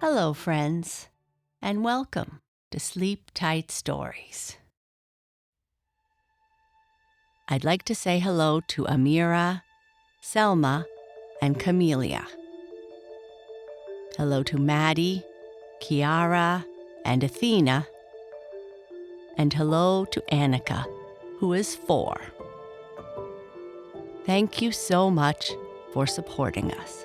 Hello, friends, and welcome to Sleep Tight Stories. I'd like to say hello to Amira, Selma, and Camelia. Hello to Maddie, Kiara, and Athena. And hello to Annika, who is 4. Thank you so much for supporting us.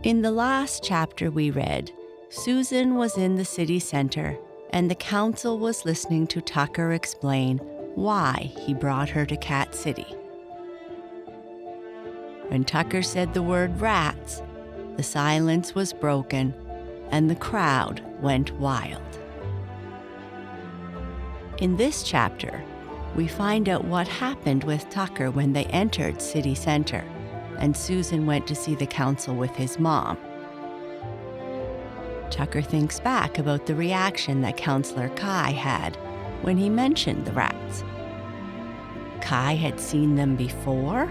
In the last chapter we read, Susan was in the city center and the council was listening to Tucker explain why he brought her to Cat City. When Tucker said the word rats, the silence was broken and the crowd went wild. In this chapter, we find out what happened with Tucker when they entered city center and Susan went to see the council with his mom. Tucker thinks back about the reaction that Counselor Kai had when he mentioned the rats. Kai had seen them before?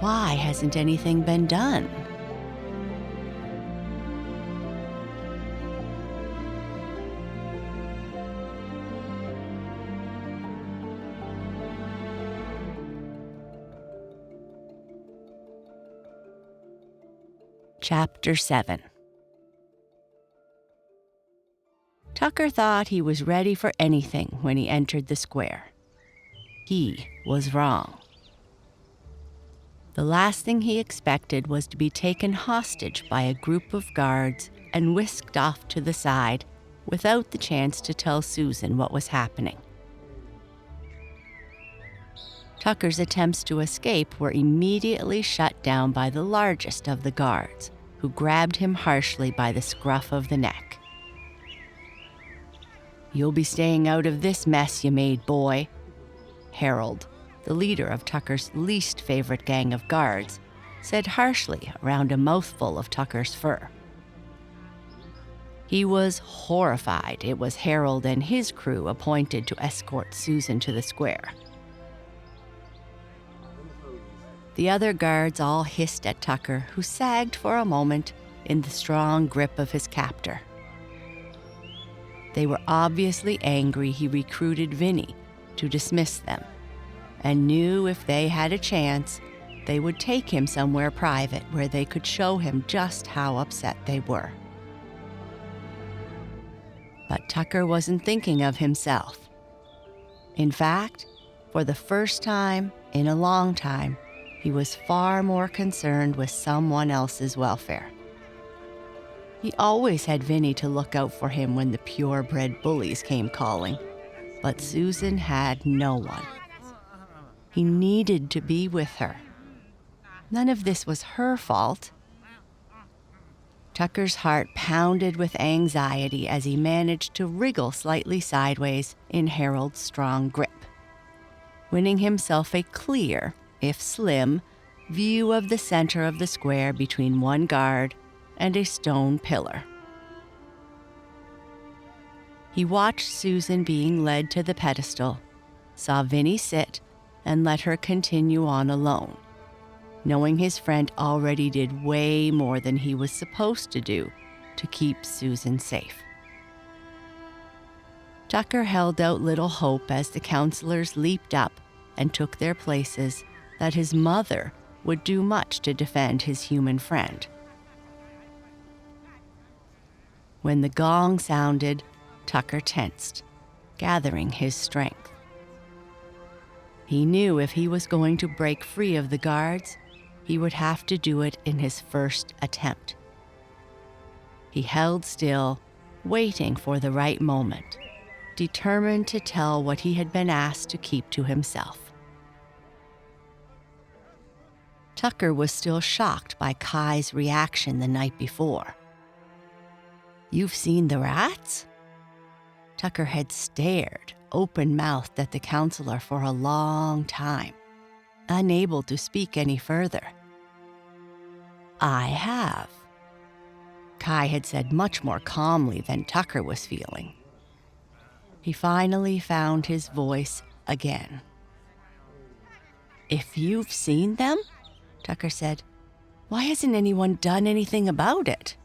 Why hasn't anything been done? Chapter 7. Tucker thought he was ready for anything when he entered the square. He was wrong. The last thing he expected was to be taken hostage by a group of guards and whisked off to the side without the chance to tell Susan what was happening. Tucker's attempts to escape were immediately shut down by the largest of the guards, who grabbed him harshly by the scruff of the neck. "You'll be staying out of this mess you made, boy," Harold, the leader of Tucker's least favorite gang of guards, said harshly around a mouthful of Tucker's fur. He was horrified it was Harold and his crew appointed to escort Susan to the square. The other guards all hissed at Tucker, who sagged for a moment in the strong grip of his captor. They were obviously angry he recruited Vinny to dismiss them, and knew if they had a chance, they would take him somewhere private where they could show him just how upset they were. But Tucker wasn't thinking of himself. In fact, for the first time in a long time, he was far more concerned with someone else's welfare. He always had Vinny to look out for him when the purebred bullies came calling, but Susan had no one. He needed to be with her. None of this was her fault. Tucker's heart pounded with anxiety as he managed to wriggle slightly sideways in Harold's strong grip, winning himself a clear, if slim, view of the center of the square between one guard and a stone pillar. He watched Susan being led to the pedestal, saw Vinny sit, and let her continue on alone, knowing his friend already did way more than he was supposed to do to keep Susan safe. Tucker held out little hope as the counselors leaped up and took their places that his mother would do much to defend his human friend. When the gong sounded, Tucker tensed, gathering his strength. He knew if he was going to break free of the guards, he would have to do it in his first attempt. He held still, waiting for the right moment, determined to tell what he had been asked to keep to himself. Tucker was still shocked by Kai's reaction the night before. "You've seen the rats?" Tucker had stared, open-mouthed, at the counselor for a long time, unable to speak any further. "I have," Kai had said much more calmly than Tucker was feeling. He finally found his voice again. If you've seen them, Tucker said, why hasn't anyone done anything about it?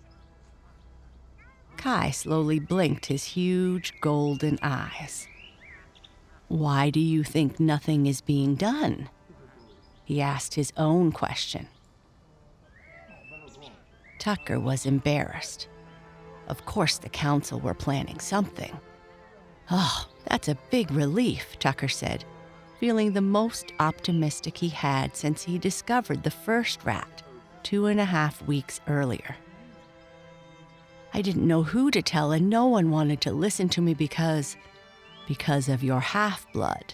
Kai slowly blinked his huge golden eyes. Why do you think nothing is being done? He asked his own question. Tucker was embarrassed. Of course the council were planning something. Oh, that's a big relief, Tucker said, feeling the most optimistic he had since he discovered the first rat 2.5 weeks earlier. I didn't know who to tell, and no one wanted to listen to me because of your half-blood,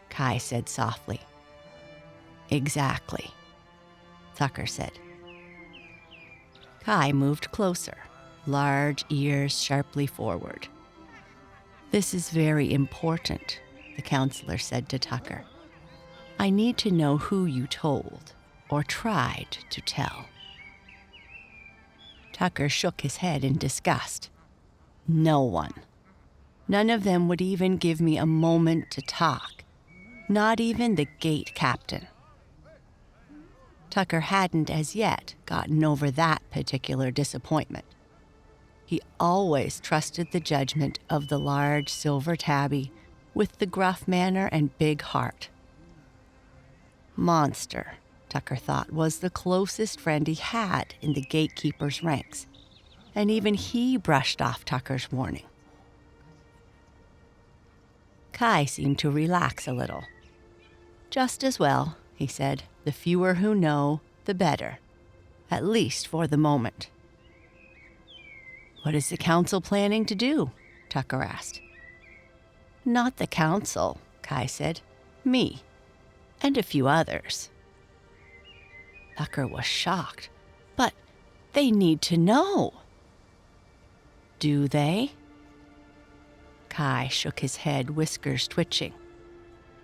Kai said softly. Exactly, Tucker said. Kai moved closer, large ears sharply forward. This is very important, the counselor said to Tucker. I need to know who you told or tried to tell. Tucker shook his head in disgust. No one. None of them would even give me a moment to talk, not even the gate captain. Tucker hadn't as yet gotten over that particular disappointment. He always trusted the judgment of the large silver tabby with the gruff manner and big heart. Monster, Tucker thought, was the closest friend he had in the gatekeeper's ranks, and even he brushed off Tucker's warning. Kai seemed to relax a little. Just as well, he said. The fewer who know, the better, at least for the moment. What is the council planning to do? Tucker asked. Not the council, Kai said. Me, and a few others. Tucker was shocked. But they need to know. Do they? Kai shook his head, whiskers twitching.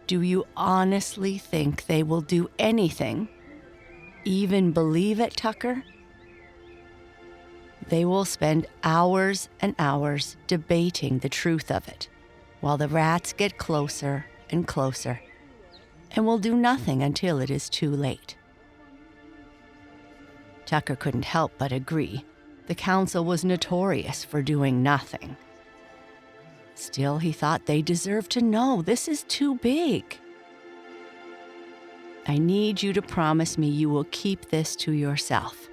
Do you honestly think they will do anything? Even believe it, Tucker? They will spend hours and hours debating the truth of it, while the rats get closer and closer, and will do nothing until it is too late. Tucker couldn't help but agree. The council was notorious for doing nothing. Still, he thought they deserved to know. This is too big. I need you to promise me you will keep this to yourself,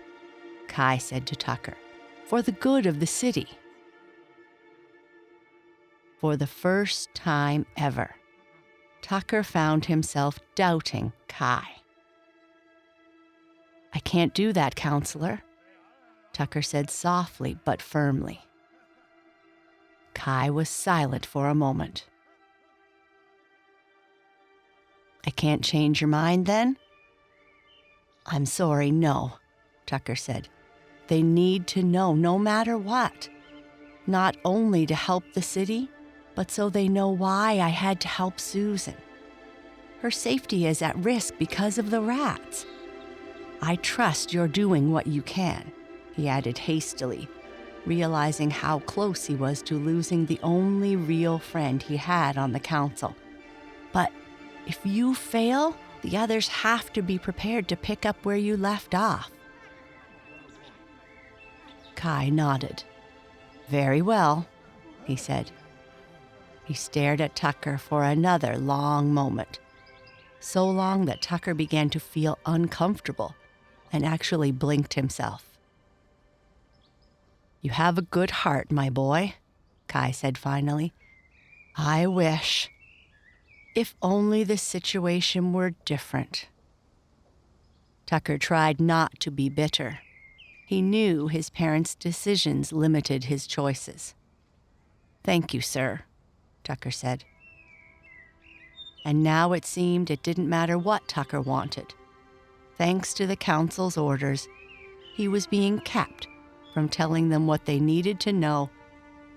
Kai said to Tucker, for the good of the city. For the first time ever, Tucker found himself doubting Kai. I can't do that, counselor, Tucker said softly but firmly. Kai was silent for a moment. I can't change your mind, then? I'm sorry, no, Tucker said. They need to know no matter what. Not only to help the city, but so they know why I had to help Susan. Her safety is at risk because of the rats. I trust you're doing what you can, he added hastily, realizing how close he was to losing the only real friend he had on the council. But if you fail, the others have to be prepared to pick up where you left off. Kai nodded. Very well, he said. He stared at Tucker for another long moment, so long that Tucker began to feel uncomfortable and actually blinked himself. You have a good heart, my boy, Kai said finally. I wish. If only the situation were different. Tucker tried not to be bitter. He knew his parents' decisions limited his choices. Thank you, sir, Tucker said. And now it seemed it didn't matter what Tucker wanted. Thanks to the council's orders, he was being kept from telling them what they needed to know,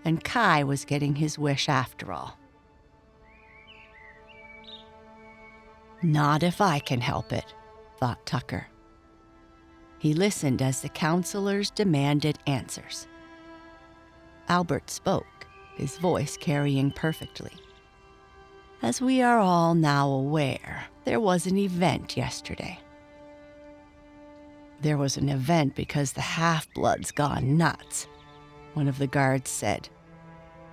and Kai was getting his wish after all. Not if I can help it, thought Tucker. He listened as the counselors demanded answers. Albert spoke, his voice carrying perfectly. As we are all now aware, there was an event yesterday. There was an event because the half-blood's gone nuts, one of the guards said.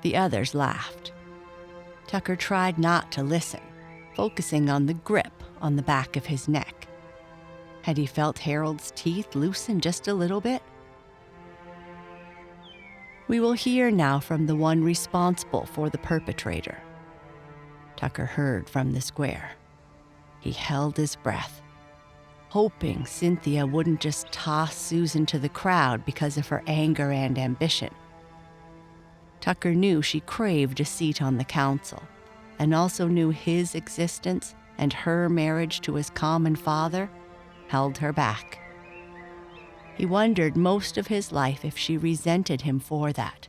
The others laughed. Tucker tried not to listen, focusing on the grip on the back of his neck. Had he felt Harold's teeth loosen just a little bit? We will hear now from the one responsible for the perpetrator. Tucker heard from the square. He held his breath, hoping Cynthia wouldn't just toss Susan to the crowd because of her anger and ambition. Tucker knew she craved a seat on the council, and also knew his existence and her marriage to his common father held her back. He wondered most of his life if she resented him for that.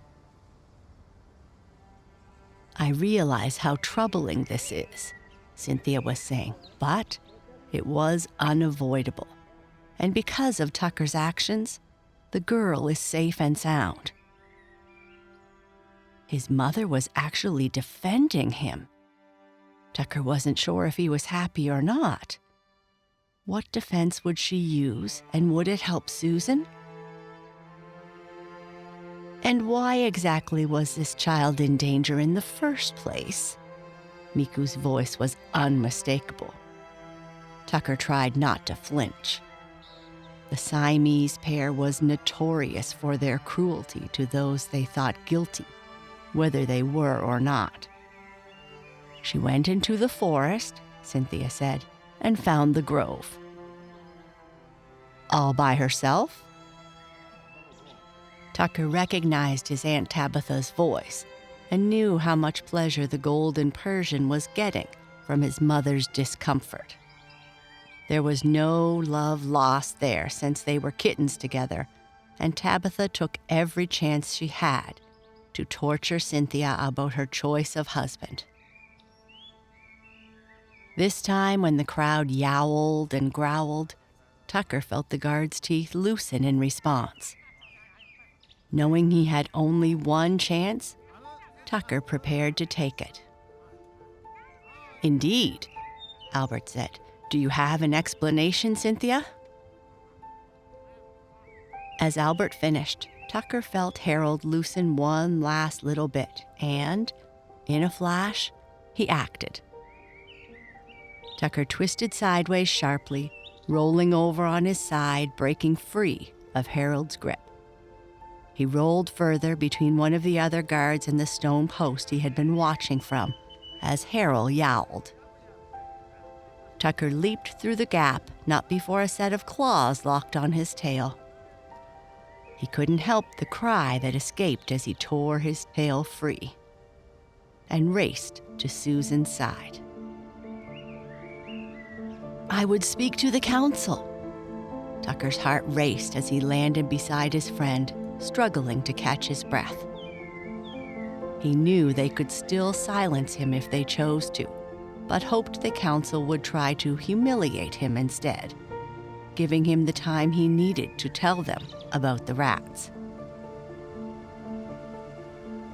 I realize how troubling this is, Cynthia was saying, but it was unavoidable. And because of Tucker's actions, the girl is safe and sound. His mother was actually defending him. Tucker wasn't sure if he was happy or not. What defense would she use, and would it help Susan? And why exactly was this child in danger in the first place? Miku's voice was unmistakable. Tucker tried not to flinch. The Siamese pair was notorious for their cruelty to those they thought guilty, whether they were or not. She went into the forest, Cynthia said, and found the grove. All by herself? Tucker recognized his Aunt Tabitha's voice and knew how much pleasure the golden Persian was getting from his mother's discomfort. There was no love lost there since they were kittens together, and Tabitha took every chance she had to torture Cynthia about her choice of husband. This time, when the crowd yowled and growled, Tucker felt the guard's teeth loosen in response. Knowing he had only one chance, Tucker prepared to take it. Indeed, Albert said. Do you have an explanation, Cynthia? As Albert finished, Tucker felt Harold loosen one last little bit, and, in a flash, he acted. Tucker twisted sideways sharply, rolling over on his side, breaking free of Harold's grip. He rolled further between one of the other guards and the stone post he had been watching from, as Harold yowled. Tucker leaped through the gap, not before a set of claws locked on his tail. He couldn't help the cry that escaped as he tore his tail free and raced to Susan's side. I would speak to the council. Tucker's heart raced as he landed beside his friend, struggling to catch his breath. He knew they could still silence him if they chose to, but hoped the council would try to humiliate him instead, giving him the time he needed to tell them about the rats.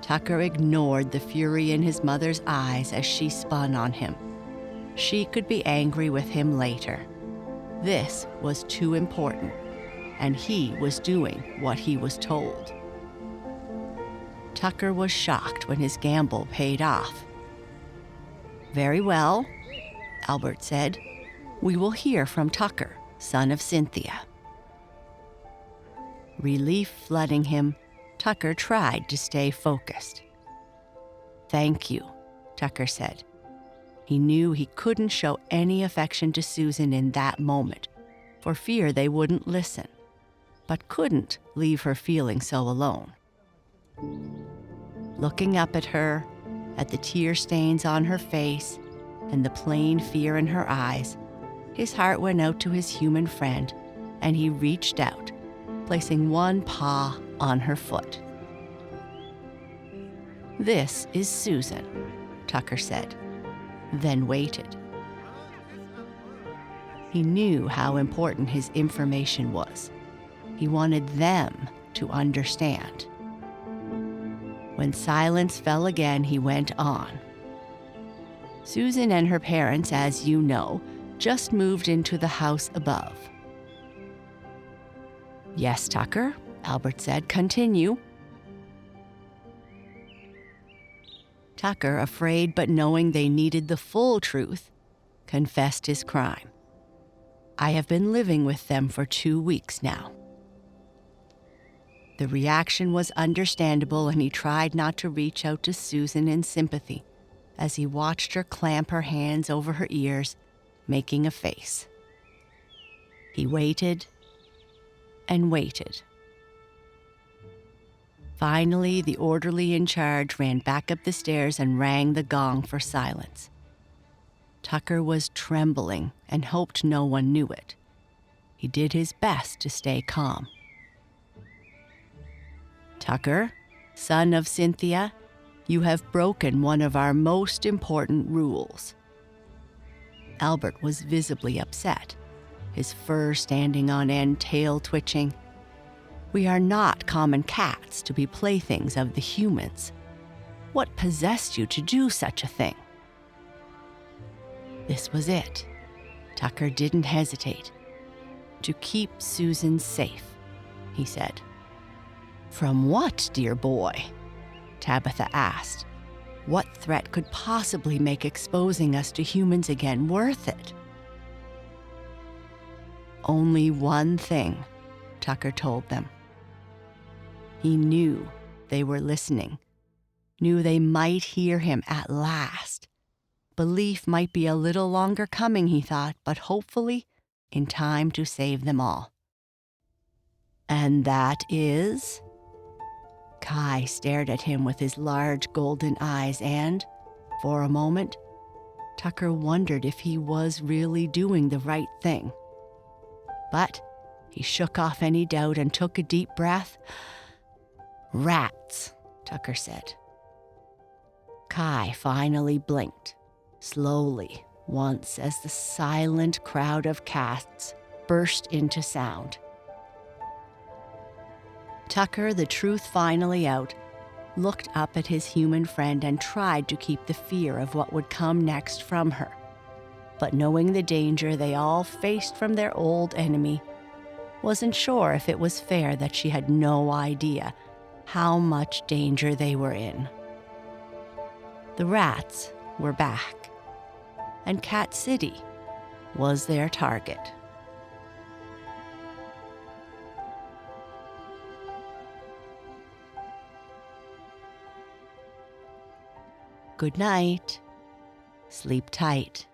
Tucker ignored the fury in his mother's eyes as she spun on him. She could be angry with him later. This was too important, and he was doing what he was told. Tucker was shocked when his gamble paid off. Very well, Albert said. We will hear from Tucker, son of Cynthia. Relief flooding him, Tucker tried to stay focused. Thank you, Tucker said. He knew he couldn't show any affection to Susan in that moment, for fear they wouldn't listen, but couldn't leave her feeling so alone. Looking up at her, at the tear stains on her face and the plain fear in her eyes, his heart went out to his human friend, and he reached out, placing one paw on her foot. This is Susan, Tucker said, then waited. He knew how important his information was. He wanted them to understand. When silence fell again, he went on. Susan and her parents, as you know, just moved into the house above. Yes, Tucker, Albert said. Continue. Tucker, afraid but knowing they needed the full truth, confessed his crime. I have been living with them for 2 weeks now. The reaction was understandable, and he tried not to reach out to Susan in sympathy as he watched her clamp her hands over her ears, making a face. He waited and waited. Finally, the orderly in charge ran back up the stairs and rang the gong for silence. Tucker was trembling and hoped no one knew it. He did his best to stay calm. Tucker, son of Cynthia, you have broken one of our most important rules. Albert was visibly upset, his fur standing on end, tail twitching. We are not common cats to be playthings of the humans. What possessed you to do such a thing? This was it. Tucker didn't hesitate. To keep Susan safe, he said. From what, dear boy? Tabitha asked. What threat could possibly make exposing us to humans again worth it? Only one thing, Tucker told them. He knew they were listening, knew they might hear him at last. Belief might be a little longer coming, he thought, but hopefully in time to save them all. And that is? Kai stared at him with his large golden eyes and, for a moment, Tucker wondered if he was really doing the right thing. But he shook off any doubt and took a deep breath. Rats, Tucker said. Kai finally blinked, slowly, once as the silent crowd of cats burst into sound. Tucker, the truth finally out, looked up at his human friend and tried to keep the fear of what would come next from her. But knowing the danger they all faced from their old enemy, wasn't sure if it was fair that she had no idea how much danger they were in. The rats were back, and Cat City was their target. Good night. Sleep tight.